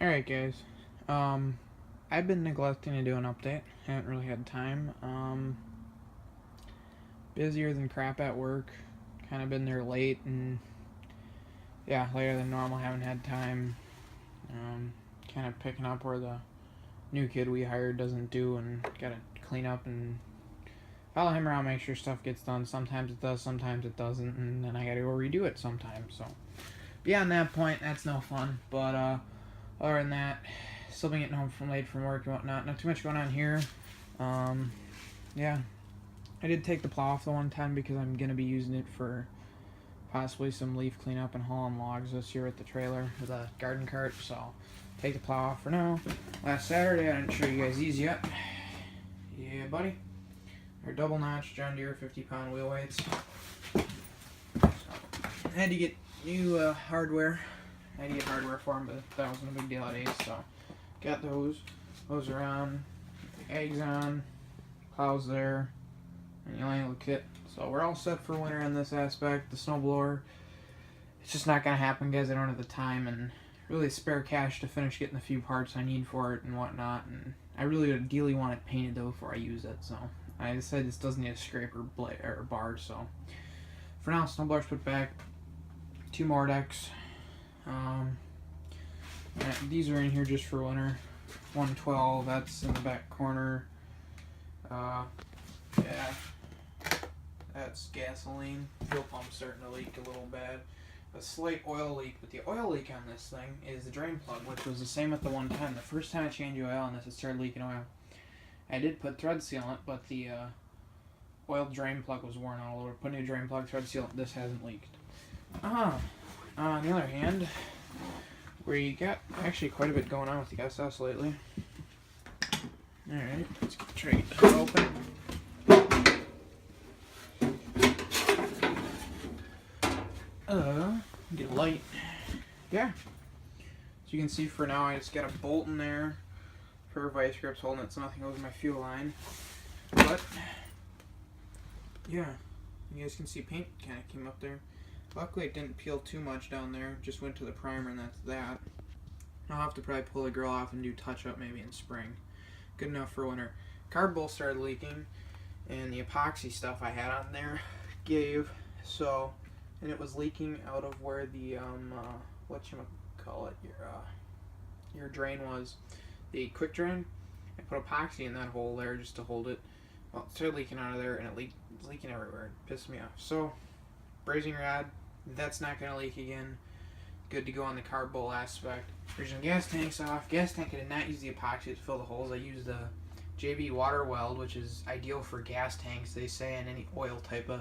Alright guys, I've been neglecting to do an update. Haven't really had time. Busier than crap at work. Kind of been there late and yeah, later than normal. Haven't had time. Kind of picking up where the new kid we hired doesn't do, and gotta clean up and follow him around, make sure stuff gets done. Sometimes it does, sometimes it doesn't, and then I gotta go redo it sometimes. So beyond that point, that's no fun. But other than that, still been getting home from late from work and whatnot. Not too much going on here. Yeah, I did take the plow off the one time because I'm gonna be using it for possibly some leaf cleanup and hauling logs this year with the trailer, with a garden cart. So take the plow off for now. Last Saturday, I didn't show you guys these yet. Yeah, buddy. They're double notch John Deere 50-pound wheel weights. So, I had to get new hardware. I had to get hardware for them, but that wasn't a big deal at Ace, so got those. Those are on, eggs on, plows there, and the only little kit. So we're all set for winter in this aspect. The snowblower, it's just not gonna happen, guys. I don't have the time and really spare cash to finish getting the few parts I need for it and whatnot. And I really ideally want it painted though before I use it. So I decided this doesn't need a scraper blade or bar. So for now, snowblower's put back. 2 more decks. These are in here just for winter. 112, that's in the back corner. Yeah, that's gasoline. Fuel pump's starting to leak a little bad. A slight oil leak, but the oil leak on this thing is the drain plug, which was the same with the 110. The first time I changed oil on this, it started leaking oil. I did put thread sealant, but the oil drain plug was worn all over. Put new drain plug, thread sealant, this hasn't leaked. On the other hand, we got actually quite a bit going on with the SS lately. Alright, let's get the tray open. Get light. Yeah. So you can see for now I just got a bolt in there for vice grips holding it so nothing goes in my fuel line. But, yeah. You guys can see paint kind of came up there. Luckily it didn't peel too much down there, just went to the primer and that's that. I'll have to probably pull the grill off and do touch up maybe in spring. Good enough for winter. Carb bowl started leaking and the epoxy stuff I had on there gave, so, and it was leaking out of where the, your drain was. The quick drain, I put epoxy in that hole there just to hold it. Well, it started leaking out of there and it was leaking everywhere. It pissed me off. So, brazing rod, that's not going to leak again. Good to go on the carb bowl aspect. Original gas tank's off. Gas tank, I did not use the epoxy to fill the holes. I used the JB Water Weld, which is ideal for gas tanks, they say, and any oil type of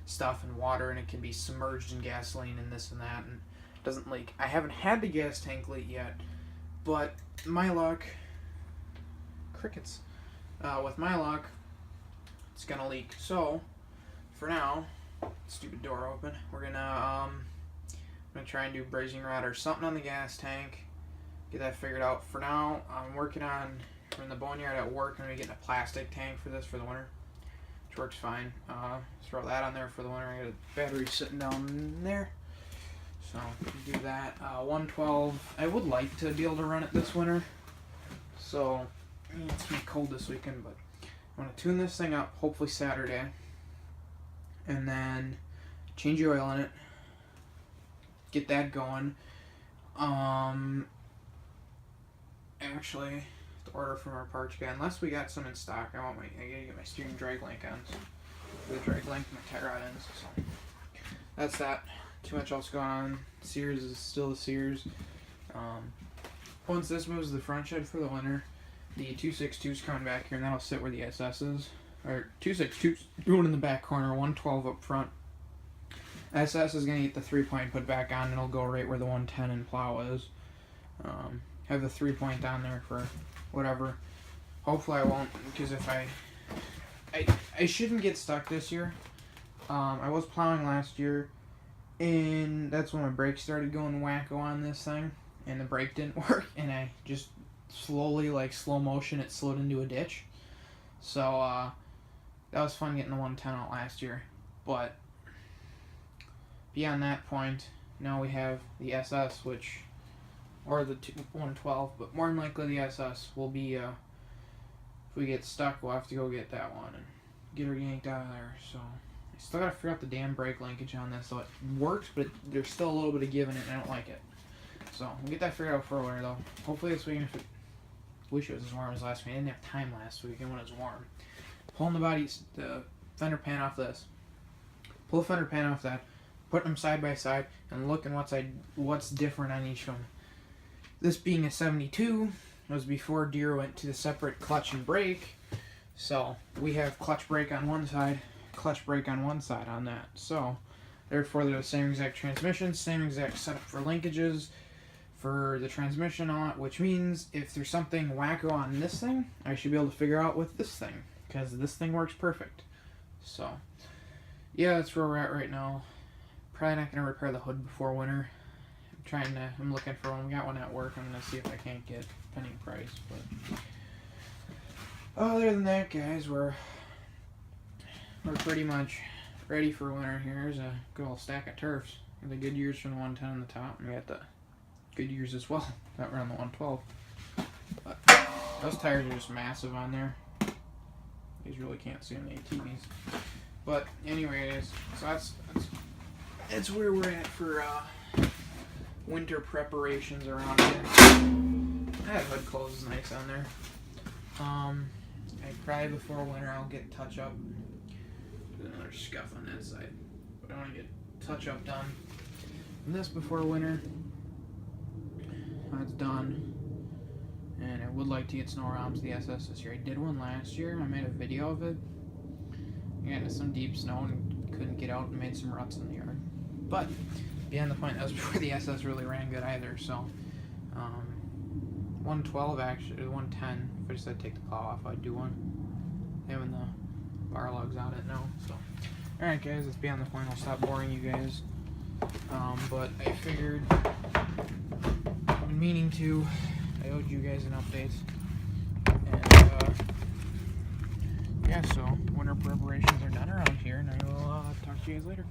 stuff and water, and it can be submerged in gasoline and this and that, and it doesn't leak. I haven't had the gas tank leak yet, but my luck, crickets. With my luck, it's going to leak. So, for now, stupid door open. We're gonna try and do brazing rod or something on the gas tank. Get that figured out. For now, I'm working on, we're in the boneyard at work. I'm gonna get a plastic tank for this for the winter, which works fine. Throw that on there for the winter. I got a battery sitting down there, so do that. 112. I would like to be able to run it this winter. So it's gonna be cold this weekend, but I'm gonna tune this thing up. Hopefully Saturday. And then change the oil in it, get that going. Actually, to order from our parts guy, unless we got some in stock. I gotta get my steering drag link on, the drag link and my tie rod ends. So that's that. Too much else going on. Sears is still the Sears. Once this moves the front shed for the winter, the 262's coming back here, and that'll sit where the SS is. Or 262's going in the back corner, 112 up front. SS is going to get the 3-point put back on, and it'll go right where the 110 and plow is. Have the 3-point down there for whatever. Hopefully I won't, because if I shouldn't get stuck this year. I was plowing last year, and that's when my brakes started going wacko on this thing, and the brake didn't work, and I just slowly, like slow motion, it slowed into a ditch. So, that was fun getting the 110 out last year, but beyond that point, now we have the SS, which or the 112, but more than likely the SS will be, if we get stuck, we'll have to go get that one and get her yanked out of there. So I still gotta figure out the damn brake linkage on this. So it works, but there's still a little bit of give in it, and I don't like it. So we'll get that figured out for winter though. Hopefully this weekend, if it, wish it was as warm as last week. I didn't have time last weekend when it was warm. Pulling the fender pan off this. Pull the fender pan off that, putting them side by side, and looking what's different on each of them. This being a 72 was before Deere went to the separate clutch and brake. So we have clutch brake on one side, clutch brake on one side on that. So therefore they're the same exact transmission, same exact setup for linkages, for the transmission on it, which means if there's something wacko on this thing, I should be able to figure out with this thing, because this thing works perfect. So yeah, that's where we're at right now. Probably not gonna repair the hood before winter. I'm looking for one. We got one at work. I'm gonna see if I can't get penny price. But other than that, guys, we're pretty much ready for winter here. Here's a good old stack of turfs. Got the Goodyears from the 110 on the top, and we got the Goodyears as well that were on the 112. But those tires are just massive on there. You guys really can't see them in the ATVs. But anyway, it is. So that's where we're at for winter preparations around here. That hood closes nice on there. Probably before winter I'll get touch up. There's another scuff on that side, but I want to get touch up done. And this before winter. That's done. And I would like to get snow around to the SS this year. I did one last year. I made a video of it. I got into some deep snow and couldn't get out and made some ruts in the yard. But beyond the point, that was before the SS really ran good either. So 112 actually, 110. If I decided to take the plow off, I'd do one. Having the bar lugs on it now. So alright guys, that's beyond the point. I'll stop boring you guys. But I figured, I've been meaning to, I owed you guys an update. And yeah, so winter preparations are done around here, and I will talk to you guys later.